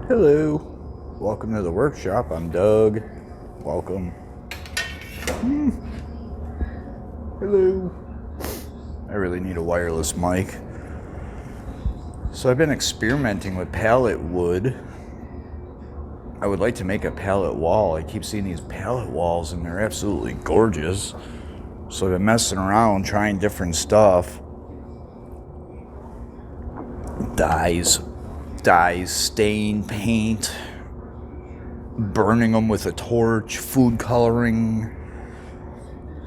Hello, welcome to the workshop. I'm Doug. Welcome. Hello. I really need a wireless mic. So I've been experimenting with pallet wood. I would like to make a pallet wall. I keep seeing these pallet walls and they're absolutely gorgeous. So I've been messing around, trying different stuff. Dyes, stain, paint, burning them with a torch, food coloring,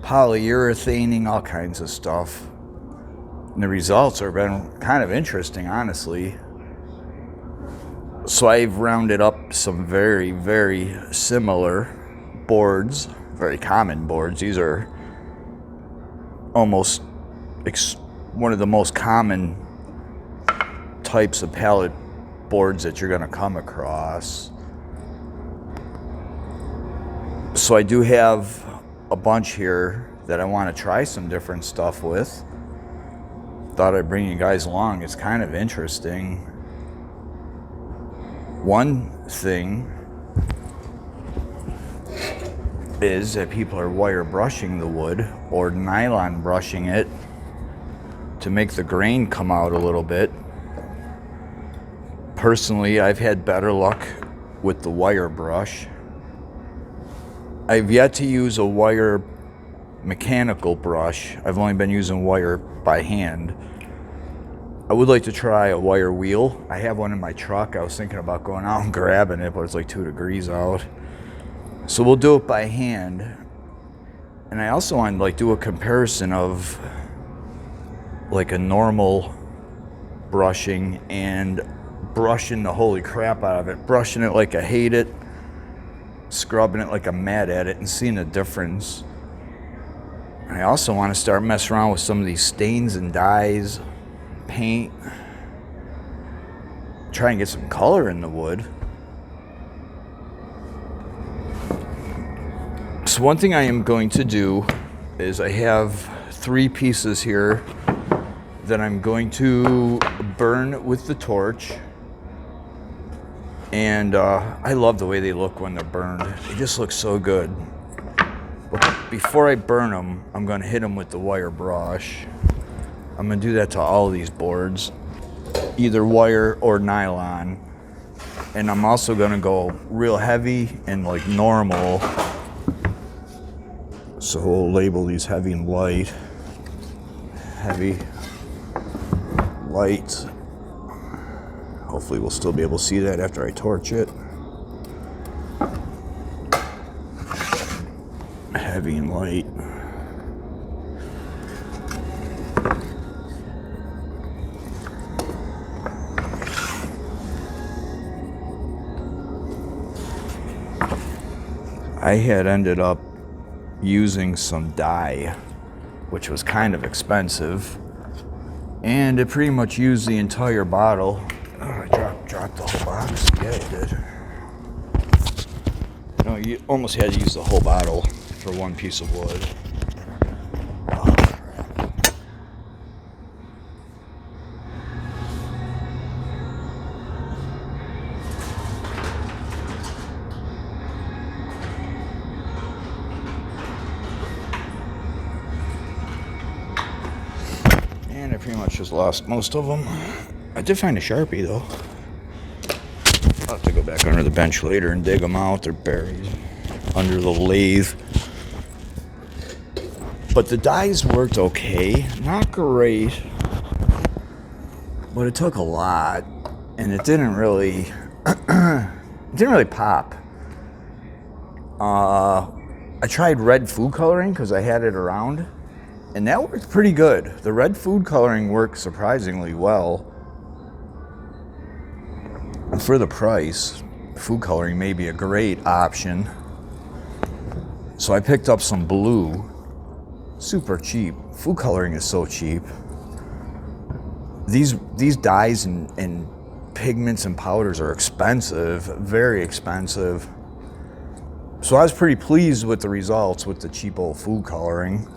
polyurethaning, all kinds of stuff. And the results have been kind of interesting, honestly. So I've rounded up some very, very similar boards, very common boards. These are almost one of the most common types of pallet boards that you're going to come across. So I do have a bunch here that I want to try some different stuff with. Thought I'd bring you guys along. It's kind of interesting. One thing is that people are wire brushing the wood or nylon brushing it to make the grain come out a little bit. Personally, I've had better luck with the wire brush. I've yet to use a wire mechanical brush. I've only been using wire by hand. I would like to try a wire wheel. I have one in my truck. I was thinking about going out and grabbing it, but it's like 2 degrees out. So we'll do it by hand. And I also want to do a comparison of like a normal brushing and brushing the holy crap out of it. Brushing it like I hate it. Scrubbing it like I'm mad at it and seeing the difference. I also want to start messing around with some of these stains and dyes, paint. Try and get some color in the wood. So one thing I am going to do is I have 3 pieces here that I'm going to burn with the torch. And I love the way they look when they're burned. They just look so good. But before I burn them, I'm going to hit them with the wire brush. I'm going to do that to all these boards, either wire or nylon. And I'm also going to go real heavy and like normal. So we'll label these heavy and light. Heavy, light. Hopefully we'll still be able to see that after I torch it. Heavy and light. I had ended up using some dye, which was kind of expensive, and it pretty much used the entire bottle. Oh, I dropped the whole box. Yeah, I did. No, you almost had to use the whole bottle for one piece of wood. Oh, crap. And I pretty much just lost most of them. I did find a Sharpie though. I'll have to go back under the bench later and dig them out. They're buried under the lathe. But the dyes worked okay. Not great. But it took a lot. And it didn't really pop. I tried red food coloring because I had it around. And that worked pretty good. The red food coloring worked surprisingly well. And for the price, food coloring may be a great option. So I picked up some blue. Super cheap. Food coloring is so cheap. These dyes and pigments and powders are expensive, very expensive. So I was pretty pleased with the results with the cheap old food coloring.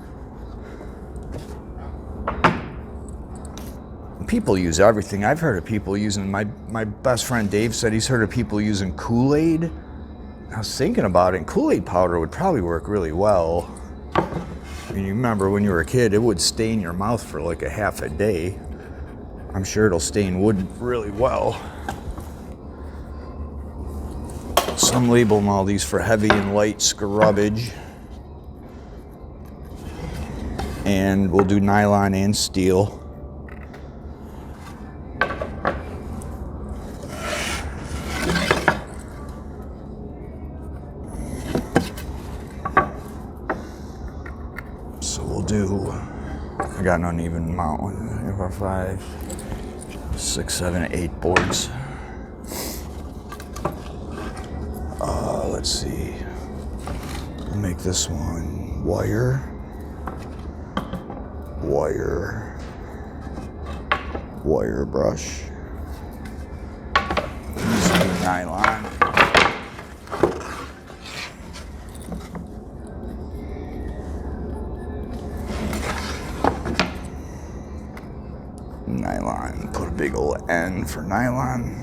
people use everything. I've heard of people using, my best friend Dave said he's heard of people using Kool-Aid. I was thinking about it, and Kool-Aid powder would probably work really well. I mean, you remember when you were a kid, it would stain your mouth for like a half a day. I'm sure it'll stain wood really well. Some label them all these for heavy and light scrubbage. And we'll do nylon and steel. So we'll do, I got an uneven amount, 1, 4, 5, 6, 7, 8 boards. Let's see, we'll make this one wire, wire brush, nylon, put a big old N for nylon.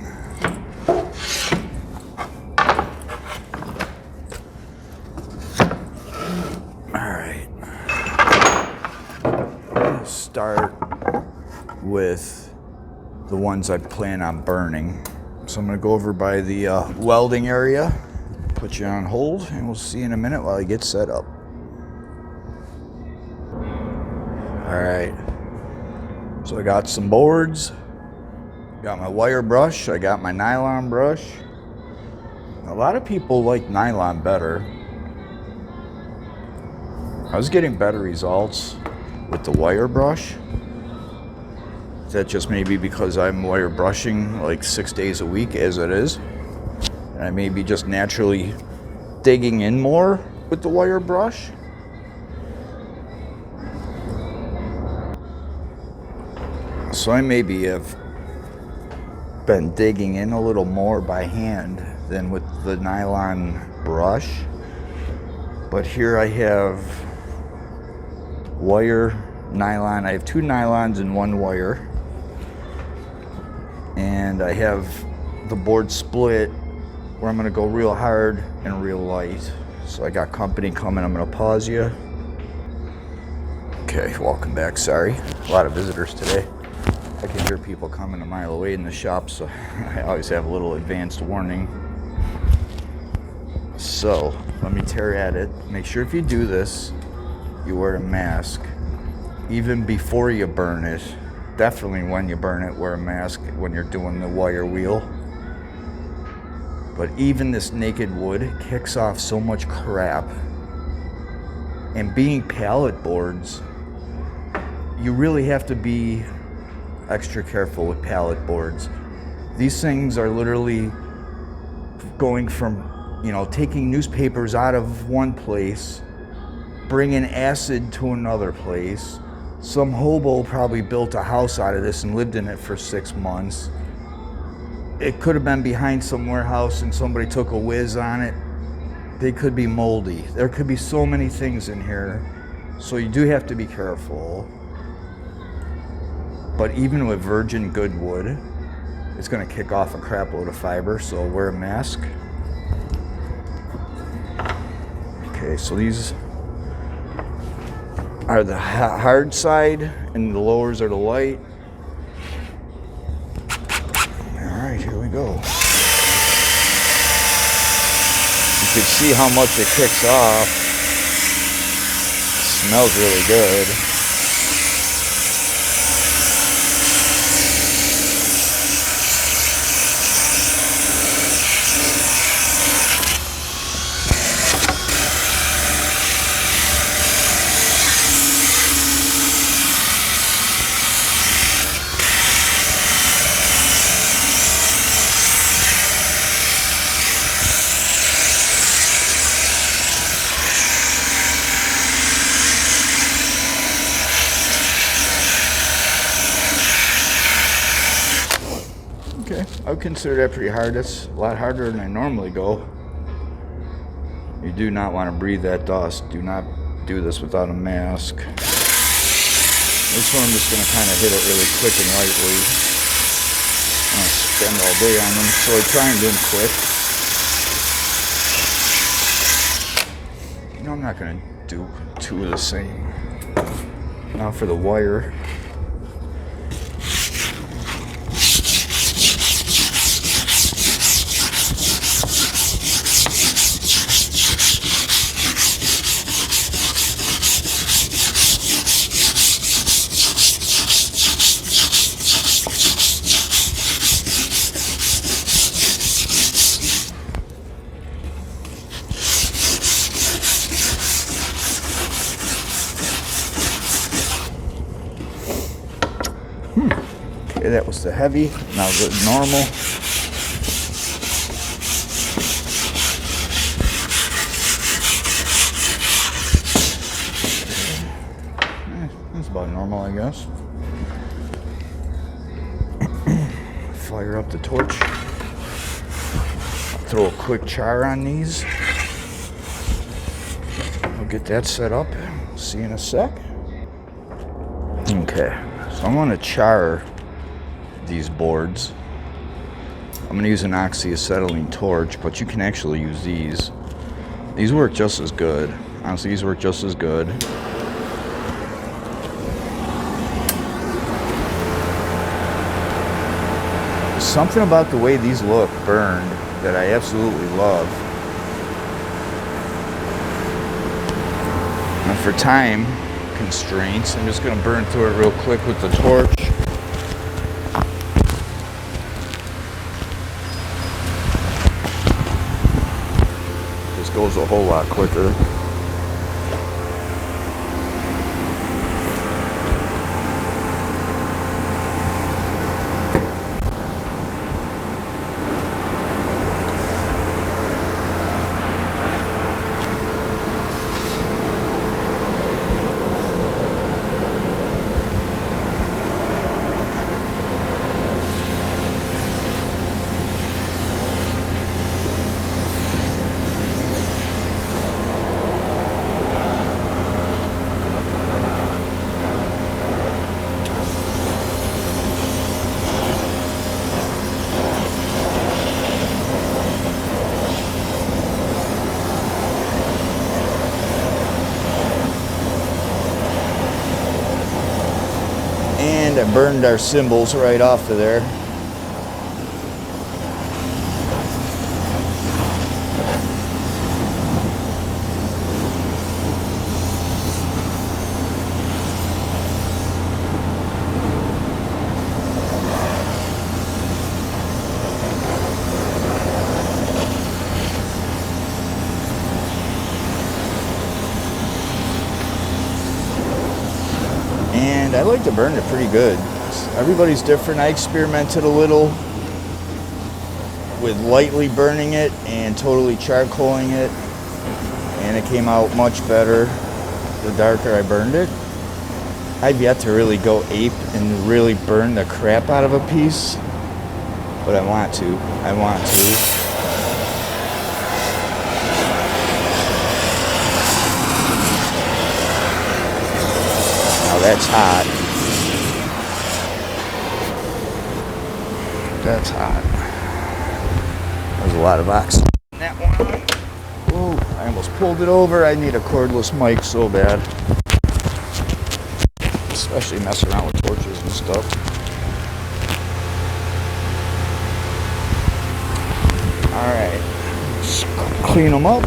Start with the ones I plan on burning. So I'm going to go over by the welding area, put you on hold, and we'll see in a minute while I get set up. Alright, so I got some boards, got my wire brush, I got my nylon brush. A lot of people like nylon better. I was getting better results with the wire brush. Is that just maybe because I'm wire brushing like 6 days a week as it is? And I may be just naturally digging in more with the wire brush? So I maybe have been digging in a little more by hand than with the nylon brush. But here I have wire, nylon. I have 2 nylons and 1 wire. And I have the board split where I'm going to go real hard and real light. So I got company coming. I'm going to pause you. Okay, welcome back. Sorry. A lot of visitors today. I can hear people coming a mile away in the shop, so I always have a little advanced warning. So let me tear at it. Make sure if you do this, you wear a mask. Even before you burn it, definitely when you burn it, wear a mask when you're doing the wire wheel. But even this naked wood kicks off so much crap. And being pallet boards, you really have to be extra careful with pallet boards. These things are literally going from, taking newspapers out of one place, bringing acid to another place. Some hobo probably built a house out of this and lived in it for 6 months. It could have been behind some warehouse and somebody took a whiz on it. They could be moldy. There could be so many things in here. So you do have to be careful. But even with virgin good wood, it's going to kick off a crap load of fiber, so wear a mask. Okay, so these are the hard side and the lowers are the light. Alright, here we go. You can see how much it kicks off. It smells really good. Okay, I would consider that pretty hard. That's a lot harder than I normally go. You do not want to breathe that dust. Do not do this without a mask. This one I'm just going to kind of hit it really quick and lightly. I don't spend all day on them, so I try and do them quick. You know, I'm not going to do two of the same. Now for the wire. Okay, that was the heavy. Now the normal. That's about normal, I guess. Fire up the torch. Throw a quick char on these. I'll get that set up. See you in a sec. Okay, so I'm going to char these boards. I'm going to use an oxyacetylene torch, but you can actually use these. These work just as good. Honestly, these work just as good. There's something about the way these look burned that I absolutely love. And for time constraints, I'm just going to burn through it real quick with the torch. This goes a whole lot quicker. And I burned our symbols right off of there. And I like to burn it pretty good. Everybody's different. I experimented a little with lightly burning it and totally charcoaling it, and it came out much better the darker I burned it. I've yet to really go ape and really burn the crap out of a piece, but I want to. Now that's hot. That's hot. There's a lot of oxygen in that one. Oh, I almost pulled it over. I need a cordless mic so bad. Especially messing around with torches and stuff. Alright. Clean them up.